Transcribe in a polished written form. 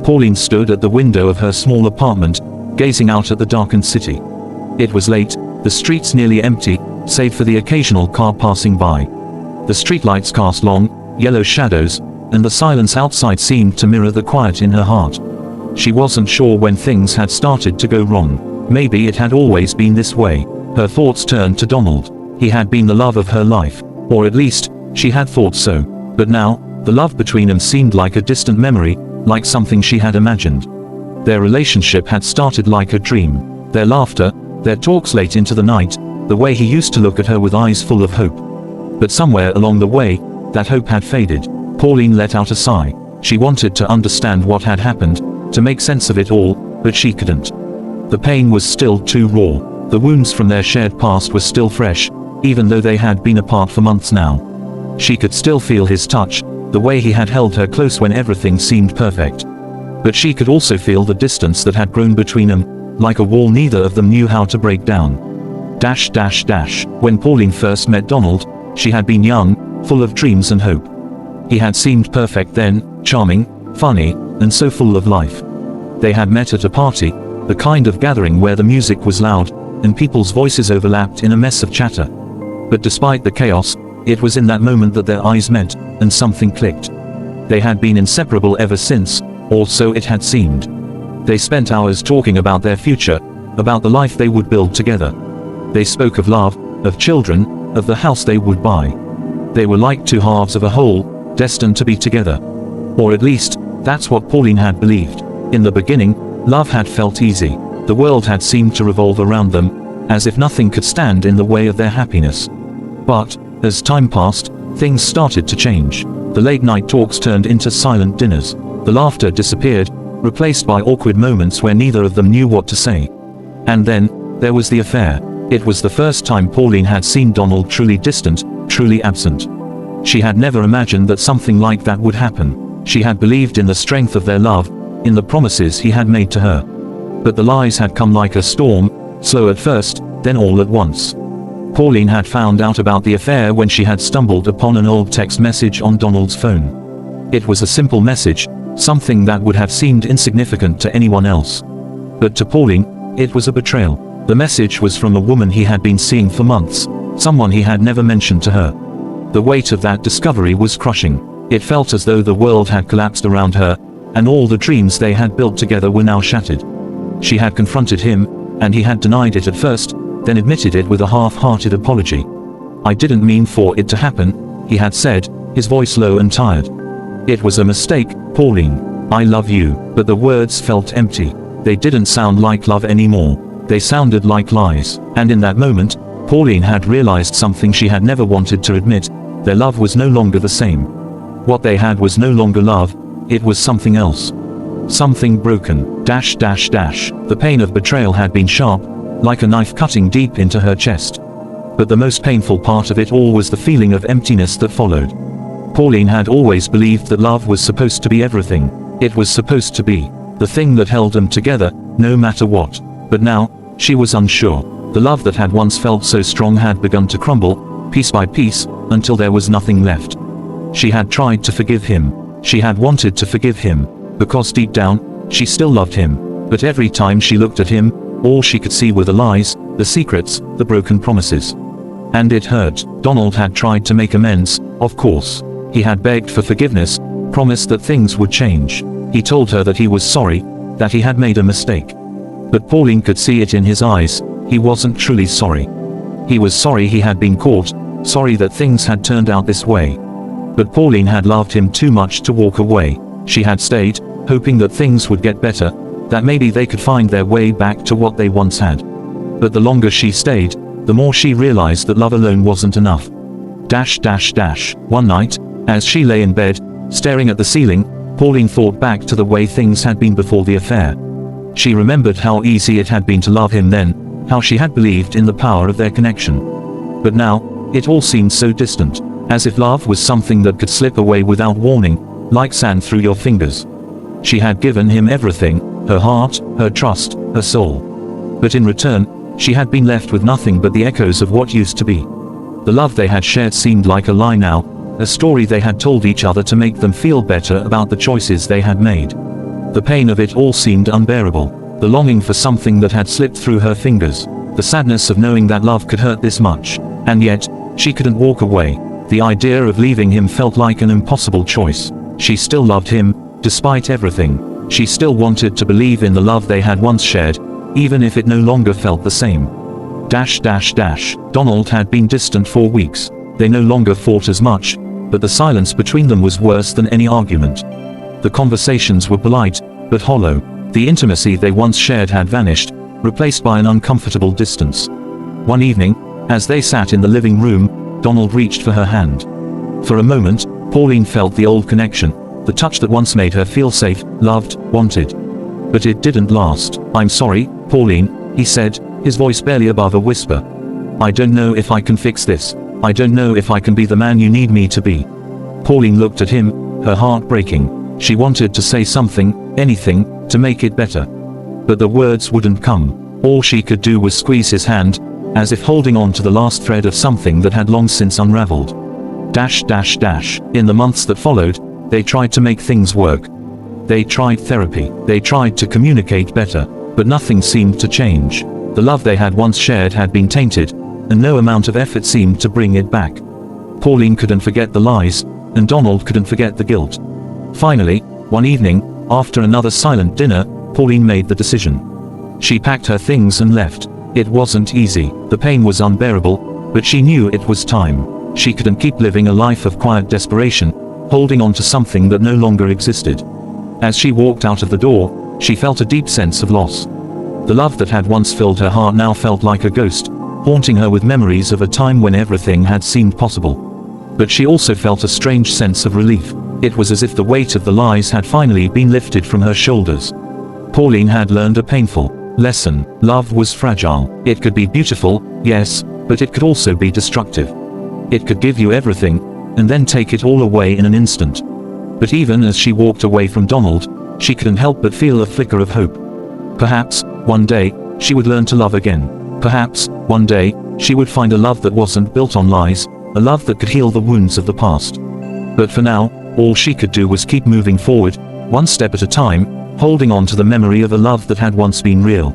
Pauline stood at the window of her small apartment, gazing out at the darkened city. It was late, the streets nearly empty, save for the occasional car passing by. The streetlights cast long, yellow shadows, and the silence outside seemed to mirror the quiet in her heart. She wasn't sure when things had started to go wrong. Maybe it had always been this way. Her thoughts turned to Donald. He had been the love of her life, or at least, she had thought so. But now, the love between them seemed like a distant memory, like something she had imagined. Their relationship had started like a dream. Their laughter, their talks late into the night, the way he used to look at her with eyes full of hope. But somewhere along the way, that hope had faded. Pauline let out a sigh. She wanted to understand what had happened, to make sense of it all, but she couldn't. The pain was still too raw. The wounds from their shared past were still fresh, even though they had been apart for months now. She could still feel his touch, the way he had held her close when everything seemed perfect. But she could also feel the distance that had grown between them, like a wall neither of them knew how to break down. When Pauline first met Donald, she had been young, full of dreams and hope. He had seemed perfect then, charming, funny, and so full of life. They had met at a party, the kind of gathering where the music was loud, and people's voices overlapped in a mess of chatter. But despite the chaos, it was in that moment that their eyes met, and something clicked. They had been inseparable ever since, or so it had seemed. They spent hours talking about their future, about the life they would build together. They spoke of love, of children, of the house they would buy. They were like two halves of a whole, destined to be together. Or at least, that's what Pauline had believed. In the beginning, love had felt easy. The world had seemed to revolve around them, as if nothing could stand in the way of their happiness. But, as time passed, things started to change. The late-night talks turned into silent dinners. The laughter disappeared, replaced by awkward moments where neither of them knew what to say. And then, there was the affair. It was the first time Pauline had seen Donald truly distant, truly absent. She had never imagined that something like that would happen. She had believed in the strength of their love, in the promises he had made to her. But the lies had come like a storm, slow at first, then all at once. Pauline had found out about the affair when she had stumbled upon an old text message on Donald's phone. It was a simple message, something that would have seemed insignificant to anyone else. But to Pauline, it was a betrayal. The message was from a woman he had been seeing for months, someone he had never mentioned to her. The weight of that discovery was crushing. It felt as though the world had collapsed around her, and all the dreams they had built together were now shattered. She had confronted him, and he had denied it at first, then admitted it with a half-hearted apology. "I didn't mean for it to happen," he had said, his voice low and tired. "It was a mistake, Pauline. I love you." But the words felt empty. They didn't sound like love anymore. They sounded like lies. And in that moment, Pauline had realized something she had never wanted to admit. Their love was no longer the same. What they had was no longer love, it was something else. Something broken. The pain of betrayal had been sharp, like a knife cutting deep into her chest. But the most painful part of it all was the feeling of emptiness that followed. Pauline had always believed that love was supposed to be everything. It was supposed to be the thing that held them together, no matter what. But now, she was unsure. The love that had once felt so strong had begun to crumble, piece by piece, until there was nothing left. She had tried to forgive him. She had wanted to forgive him, because deep down, she still loved him. But every time she looked at him, all she could see were the lies, the secrets, the broken promises. And it hurt. Donald had tried to make amends, of course. He had begged for forgiveness, promised that things would change. He told her that he was sorry, that he had made a mistake. But Pauline could see it in his eyes. He wasn't truly sorry. He was sorry he had been caught, sorry that things had turned out this way. But Pauline had loved him too much to walk away. She had stayed, hoping that things would get better, that maybe they could find their way back to what they once had. But the longer she stayed, the more she realized that love alone wasn't enough. One night, as she lay in bed, staring at the ceiling, Pauline thought back to the way things had been before the affair. She remembered how easy it had been to love him then, how she had believed in the power of their connection. But now, it all seemed so distant, as if love was something that could slip away without warning, like sand through your fingers. She had given him everything, her heart, her trust, her soul. But in return, she had been left with nothing but the echoes of what used to be. The love they had shared seemed like a lie now, a story they had told each other to make them feel better about the choices they had made. The pain of it all seemed unbearable. The longing for something that had slipped through her fingers. The sadness of knowing that love could hurt this much. And yet, she couldn't walk away. The idea of leaving him felt like an impossible choice. She still loved him, despite everything. She still wanted to believe in the love they had once shared, even if it no longer felt the same. Donald had been distant for weeks. They no longer fought as much, but the silence between them was worse than any argument. The conversations were polite, but hollow. The intimacy they once shared had vanished, replaced by an uncomfortable distance. One evening, as they sat in the living room, Donald reached for her hand. For a moment, Pauline felt the old connection, the touch that once made her feel safe, loved, wanted. But it didn't last. "I'm sorry, Pauline," he said, his voice barely above a whisper. "I don't know if I can fix this. I don't know if I can be the man you need me to be." Pauline looked at him, her heart breaking. She wanted to say something, anything, to make it better. But the words wouldn't come. All she could do was squeeze his hand, as if holding on to the last thread of something that had long since unraveled. In the months that followed, they tried to make things work. They tried therapy. They tried to communicate better, but nothing seemed to change. The love they had once shared had been tainted, and no amount of effort seemed to bring it back. Pauline couldn't forget the lies, and Donald couldn't forget the guilt. Finally, one evening, after another silent dinner, Pauline made the decision. She packed her things and left. It wasn't easy. The pain was unbearable, but she knew it was time. She couldn't keep living a life of quiet desperation, holding on to something that no longer existed. As she walked out of the door, she felt a deep sense of loss. The love that had once filled her heart now felt like a ghost, haunting her with memories of a time when everything had seemed possible. But she also felt a strange sense of relief. It was as if the weight of the lies had finally been lifted from her shoulders. Pauline had learned a painful lesson. Love was fragile. It could be beautiful, yes, but it could also be destructive. It could give you everything, and then take it all away in an instant. But even as she walked away from Donald, she couldn't help but feel a flicker of hope. Perhaps, one day, she would learn to love again. Perhaps, one day, she would find a love that wasn't built on lies, a love that could heal the wounds of the past. But for now, all she could do was keep moving forward, one step at a time, holding on to the memory of a love that had once been real.